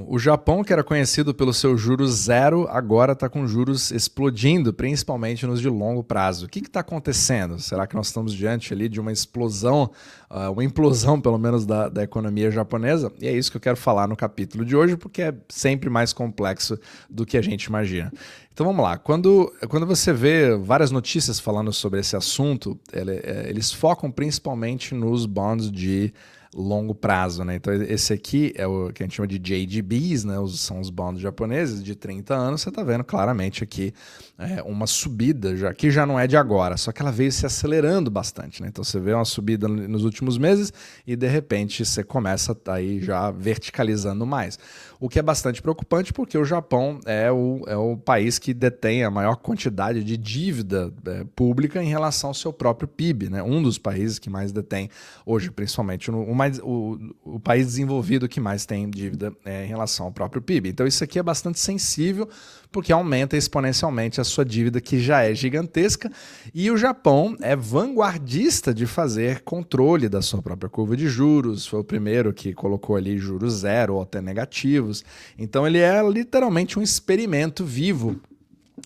O Japão, que era conhecido pelo seu juros zero, agora está com juros explodindo, principalmente nos de longo prazo. O que está acontecendo? Será que nós estamos diante ali de uma explosão, uma implosão pelo menos da economia japonesa? E é isso que eu quero falar no capítulo de hoje, porque é sempre mais complexo do que a gente imagina. Então vamos lá, quando você vê várias notícias falando sobre esse assunto, eles focam principalmente nos bonds de longo prazo, né? Então esse aqui é o que a gente chama de JGBs, né? São os bonds japoneses de 30 anos. Você está vendo claramente aqui uma subida, que já não é de agora, só que ela veio se acelerando bastante, né? Então você vê uma subida nos últimos meses e de repente você começa aí já verticalizando mais. O que é bastante preocupante porque o Japão é o país que detém a maior quantidade de dívida pública em relação ao seu próprio PIB, né? Um dos países que mais detém hoje, principalmente o país desenvolvido que mais tem dívida em relação ao próprio PIB. Então isso aqui é bastante sensível porque aumenta exponencialmente a sua dívida, que já é gigantesca, e o Japão é vanguardista de fazer controle da sua própria curva de juros, foi o primeiro que colocou ali juros zero ou até negativos. Então ele é literalmente um experimento vivo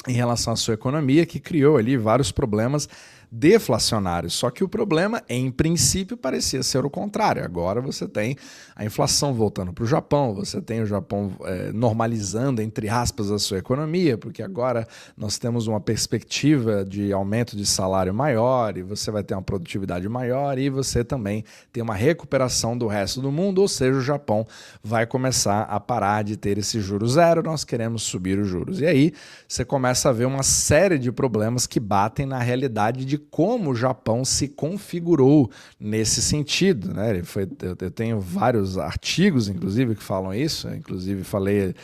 em relação à sua economia, que criou ali vários problemas deflacionários. Só que o problema, em princípio, parecia ser o contrário. Agora você tem a inflação voltando para o Japão, você tem o Japão normalizando, entre aspas, a sua economia, porque agora nós temos uma perspectiva de aumento de salário maior, e você vai ter uma produtividade maior, e você também tem uma recuperação do resto do mundo, ou seja, o Japão vai começar a parar de ter esse juros zero, nós queremos subir os juros. E aí você começa a ver uma série de problemas que batem na realidade de como o Japão se configurou nesse sentido, né? Eu tenho vários artigos, inclusive, que falam isso. Inclusive, falei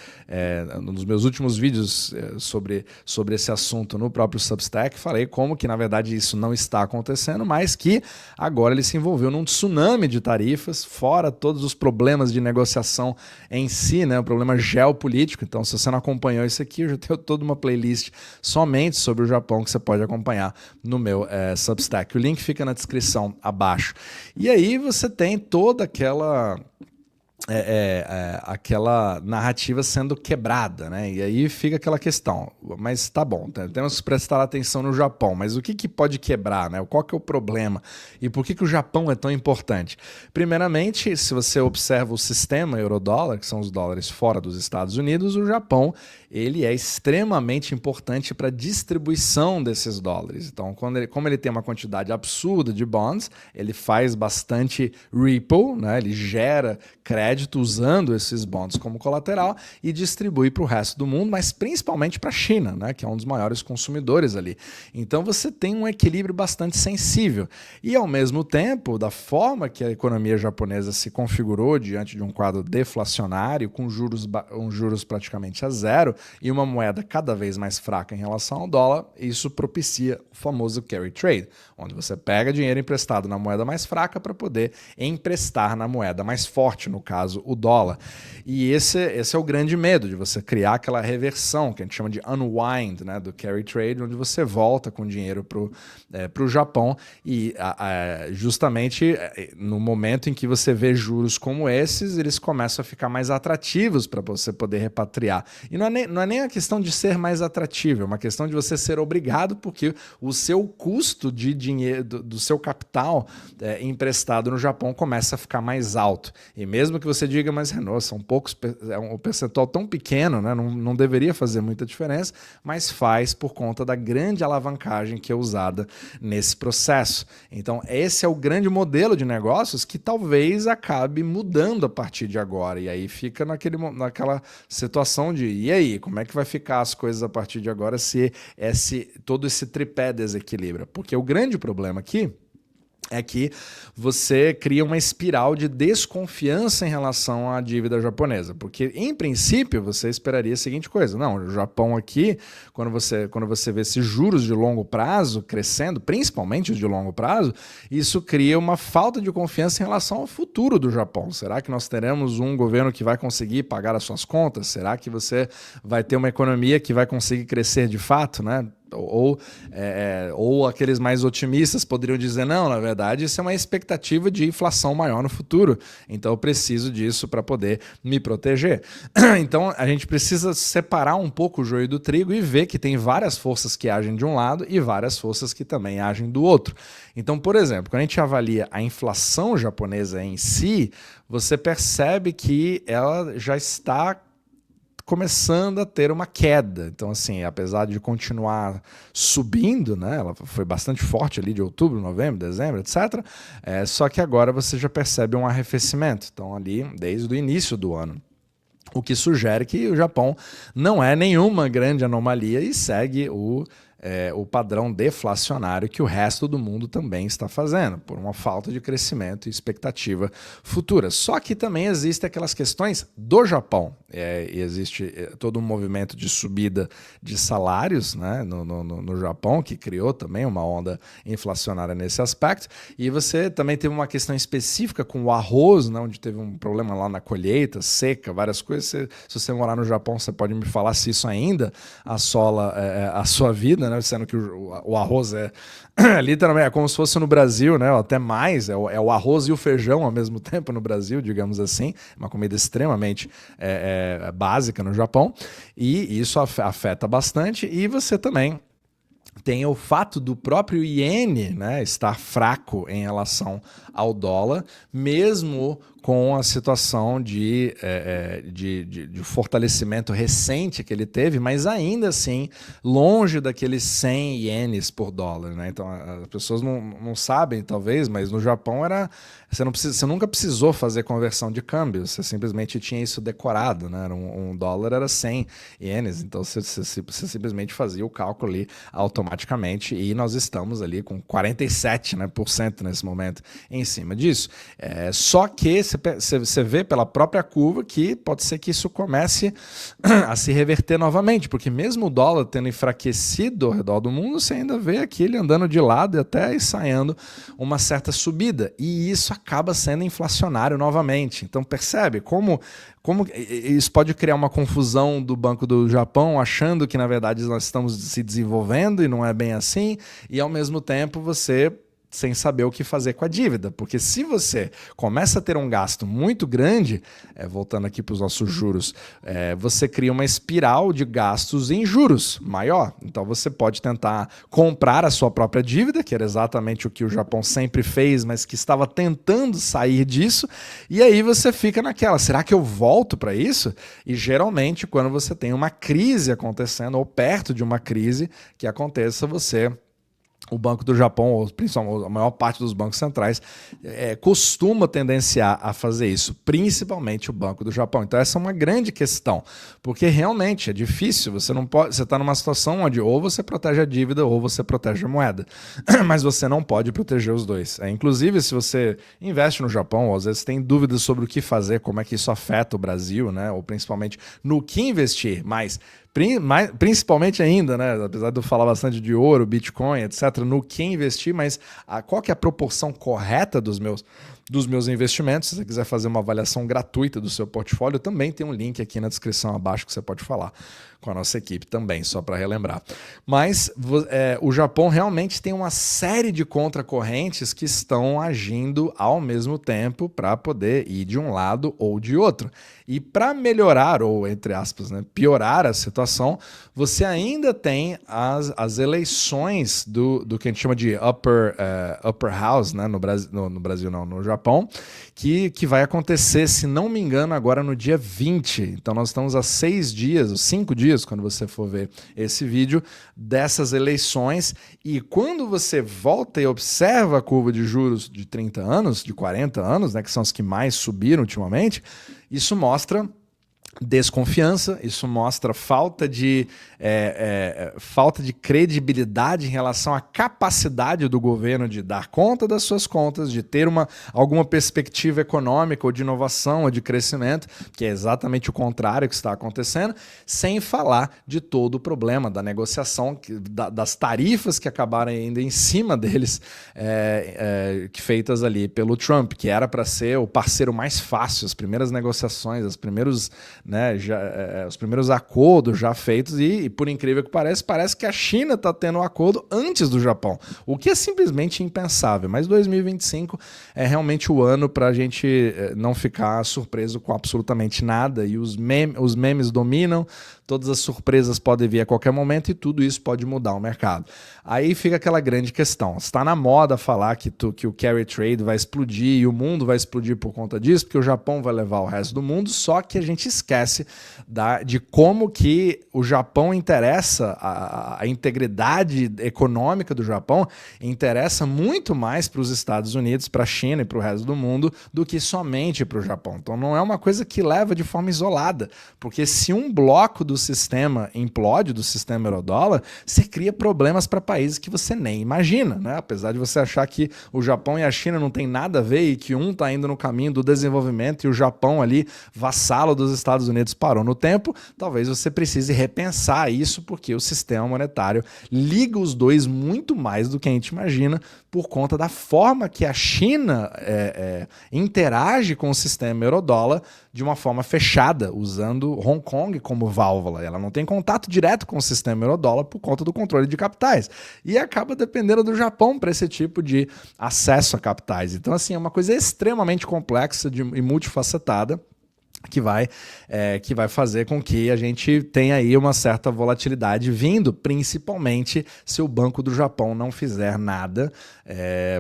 nos meus últimos vídeos sobre esse assunto no próprio Substack, falei como que, na verdade, isso não está acontecendo, mas que agora ele se envolveu num tsunami de tarifas, fora todos os problemas de negociação em si, né? O problema geopolítico. Então, se você não acompanhou isso aqui, eu já tenho toda uma playlist somente sobre o Japão que você pode acompanhar no meu Substack. O link fica na descrição abaixo. E aí você tem toda aquela narrativa sendo quebrada, né? E aí fica aquela questão, mas tá bom, temos que prestar atenção no Japão, mas o que pode quebrar, né? Qual que é o problema? E por que o Japão é tão importante? Primeiramente, se você observa o sistema euro-dólar, que são os dólares fora dos Estados Unidos, o Japão ele é extremamente importante para a distribuição desses dólares. Então, como ele tem uma quantidade absurda de bonds, ele faz bastante repo, né? Ele gera crédito usando esses bonds como colateral e distribui para o resto do mundo, mas principalmente para a China, né? Que é um dos maiores consumidores ali. Então você tem um equilíbrio bastante sensível. E ao mesmo tempo, da forma que a economia japonesa se configurou diante de um quadro deflacionário, com juros praticamente a zero, e uma moeda cada vez mais fraca em relação ao dólar, isso propicia o famoso carry trade, onde você pega dinheiro emprestado na moeda mais fraca para poder emprestar na moeda mais forte, no caso o dólar. E esse é o grande medo de você criar aquela reversão, que a gente chama de unwind, né, do carry trade, onde você volta com dinheiro para o Japão e justamente no momento em que você vê juros como esses, eles começam a ficar mais atrativos para você poder repatriar. E não é nem a questão de ser mais atrativo, é uma questão de você ser obrigado, porque o seu custo de dinheiro, do seu capital emprestado no Japão começa a ficar mais alto. E mesmo que você diga, mas Renault, são poucos, é um percentual tão pequeno, né? Não deveria fazer muita diferença, mas faz por conta da grande alavancagem que é usada nesse processo. Então, esse é o grande modelo de negócios que talvez acabe mudando a partir de agora. E aí fica naquela situação de, e aí, como é que vai ficar as coisas a partir de agora se todo esse tripé desequilibra? Porque o grande problema aqui é que você cria uma espiral de desconfiança em relação à dívida japonesa, porque em princípio você esperaria a seguinte coisa: não, o Japão aqui, quando você vê esses juros de longo prazo crescendo, principalmente os de longo prazo, isso cria uma falta de confiança em relação ao futuro do Japão. Será que nós teremos um governo que vai conseguir pagar as suas contas? Será que você vai ter uma economia que vai conseguir crescer de fato, né? ou aqueles mais otimistas poderiam dizer, não, na verdade, isso é uma expectativa de inflação maior no futuro, então eu preciso disso para poder me proteger. Então a gente precisa separar um pouco o joio do trigo e ver que tem várias forças que agem de um lado e várias forças que também agem do outro. Então, por exemplo, quando a gente avalia a inflação japonesa em si, você percebe que ela já está começando a ter uma queda. Então, assim, apesar de continuar subindo, né, ela foi bastante forte ali de outubro, novembro, dezembro, etc. Só que agora você já percebe um arrefecimento. Então, ali, desde o início do ano. O que sugere que o Japão não é nenhuma grande anomalia e segue o padrão deflacionário que o resto do mundo também está fazendo, por uma falta de crescimento e expectativa futura. Só que também existem aquelas questões do Japão. Existe todo um movimento de subida de salários, né, no Japão, que criou também uma onda inflacionária nesse aspecto. E você também teve uma questão específica com o arroz, né, onde teve um problema lá na colheita, seca, várias coisas. Se você morar no Japão, você pode me falar se isso ainda assola a sua vida, né? Sendo que o arroz literalmente como se fosse no Brasil, né? Até mais, é o arroz e o feijão ao mesmo tempo no Brasil, digamos assim, uma comida extremamente básica no Japão, e isso afeta bastante. E você também tem o fato do próprio iene, né, estar fraco em relação ao dólar, mesmo com a situação de fortalecimento recente que ele teve, mas ainda assim longe daqueles 100 ienes por dólar, né? Então as pessoas não sabem, talvez, mas no Japão você nunca precisou fazer conversão de câmbio, você simplesmente tinha isso decorado, né? Um dólar era 100 ienes, então você simplesmente fazia o cálculo ali automaticamente, e nós estamos ali com 47%, né, nesse momento em cima disso. Só que você vê pela própria curva que pode ser que isso comece a se reverter novamente, porque mesmo o dólar tendo enfraquecido ao redor do mundo, você ainda vê aqui ele andando de lado e até ensaiando uma certa subida, e isso acaba sendo inflacionário novamente. Então percebe como isso pode criar uma confusão do Banco do Japão, achando que na verdade nós estamos se desenvolvendo e não é bem assim, e ao mesmo tempo você sem saber o que fazer com a dívida, porque se você começa a ter um gasto muito grande, voltando aqui para os nossos juros, você cria uma espiral de gastos em juros maior. Então você pode tentar comprar a sua própria dívida, que era exatamente o que o Japão sempre fez, mas que estava tentando sair disso, e aí você fica naquela, será que eu volto para isso? E geralmente quando você tem uma crise acontecendo, ou perto de uma crise que aconteça, o Banco do Japão, ou principalmente a maior parte dos bancos centrais, costuma tendenciar a fazer isso, principalmente o Banco do Japão. Então essa é uma grande questão, porque realmente é difícil, você não pode, você está numa situação onde ou você protege a dívida ou você protege a moeda, mas você não pode proteger os dois. Inclusive, se você investe no Japão, ou às vezes tem dúvidas sobre o que fazer, como é que isso afeta o Brasil, né, ou principalmente no que investir, mas principalmente ainda, né, apesar de eu falar bastante de ouro, Bitcoin, etc., no que investir, mas qual que é a proporção correta dos meus investimentos? Se você quiser fazer uma avaliação gratuita do seu portfólio, também tem um link aqui na descrição abaixo que você pode falar com a nossa equipe também, só para relembrar. Mas o Japão realmente tem uma série de contracorrentes que estão agindo ao mesmo tempo para poder ir de um lado ou de outro. E para melhorar, ou entre aspas, né, piorar a situação, você ainda tem as eleições do que a gente chama de upper house, né, no Brasil não, no Japão, que vai acontecer, se não me engano, agora no dia 20. Então nós estamos há 6 dias, 5 dias, quando você for ver esse vídeo, dessas eleições. E quando você volta e observa a curva de juros de 30 anos, de 40 anos, né, que são as que mais subiram ultimamente, isso mostra desconfiança, isso mostra falta de credibilidade em relação à capacidade do governo de dar conta das suas contas, de ter alguma perspectiva econômica ou de inovação ou de crescimento, que é exatamente o contrário que está acontecendo, sem falar de todo o problema da negociação, das tarifas que acabaram ainda em cima deles, feitas ali pelo Trump, que era para ser o parceiro mais fácil, as primeiras negociações, né, os primeiros acordos já feitos e, por incrível que pareça, parece que a China está tendo um acordo antes do Japão, o que é simplesmente impensável. Mas 2025 é realmente o ano para a gente não ficar surpreso com absolutamente nada, e os memes dominam, todas as surpresas podem vir a qualquer momento e tudo isso pode mudar o mercado. Aí fica aquela grande questão. Está na moda falar que o carry trade vai explodir e o mundo vai explodir por conta disso, porque o Japão vai levar o resto do mundo, só que a gente esquece de como que o Japão interessa, a integridade econômica do Japão interessa muito mais para os Estados Unidos, para a China e para o resto do mundo do que somente para o Japão. Então não é uma coisa que leva de forma isolada, porque se um bloco do sistema implode, do sistema euro-dólar, você cria problemas para países que você nem imagina, né? Apesar de você achar que o Japão e a China não tem nada a ver e que um está indo no caminho do desenvolvimento e o Japão ali, vassalo dos Estados Unidos, parou no tempo, talvez você precise repensar isso, porque o sistema monetário liga os dois muito mais do que a gente imagina, por conta da forma que a China interage com o sistema euro-dólar de uma forma fechada, usando Hong Kong como válvula. Ela não tem contato direto com o sistema euro-dólar por conta do controle de capitais. E acaba dependendo do Japão para esse tipo de acesso a capitais. Então, assim, é uma coisa extremamente complexa e multifacetada, que vai fazer com que a gente tenha aí uma certa volatilidade vindo, principalmente se o Banco do Japão não fizer nada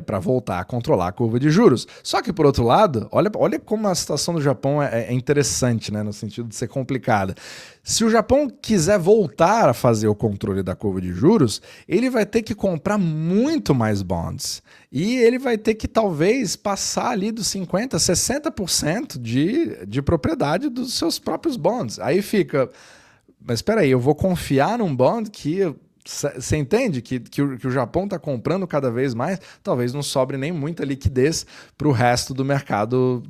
para voltar a controlar a curva de juros. Só que, por outro lado, olha como a situação do Japão é interessante, né, no sentido de ser complicada. Se o Japão quiser voltar a fazer o controle da curva de juros, ele vai ter que comprar muito mais bonds. E ele vai ter que, talvez, passar ali dos 50%, 60% de propriedade dos seus próprios bonds. Aí fica, mas espera aí, eu vou confiar num bond que... Você entende que o Japão está comprando cada vez mais, talvez não sobre nem muita liquidez para o resto do mercado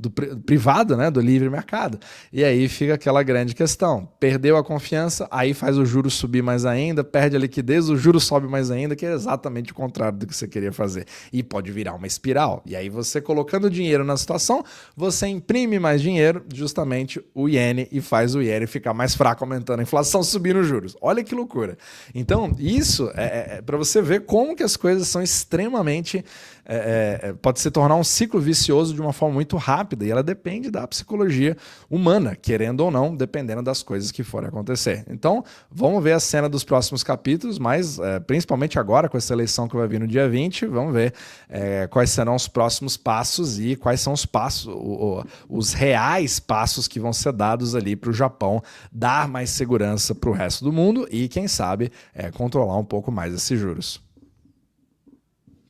privado, né, do livre mercado. E aí fica aquela grande questão. Perdeu a confiança, aí faz o juro subir mais ainda, perde a liquidez, o juro sobe mais ainda, que é exatamente o contrário do que você queria fazer. E pode virar uma espiral. E aí você colocando dinheiro na situação, você imprime mais dinheiro, justamente o iene, e faz o iene ficar mais fraco, aumentando a inflação, subindo os juros. Olha que loucura. Então, isso é para você ver como que as coisas são extremamente... pode se tornar um ciclo vicioso de uma forma muito rápida, e ela depende da psicologia humana, querendo ou não, dependendo das coisas que forem acontecer. Então, vamos ver a cena dos próximos capítulos, mas principalmente agora, com essa eleição que vai vir no dia 20, vamos ver quais serão os próximos passos e quais são os passos, os reais passos que vão ser dados ali para o Japão dar mais segurança para o resto do mundo e, quem sabe, controlar um pouco mais esses juros.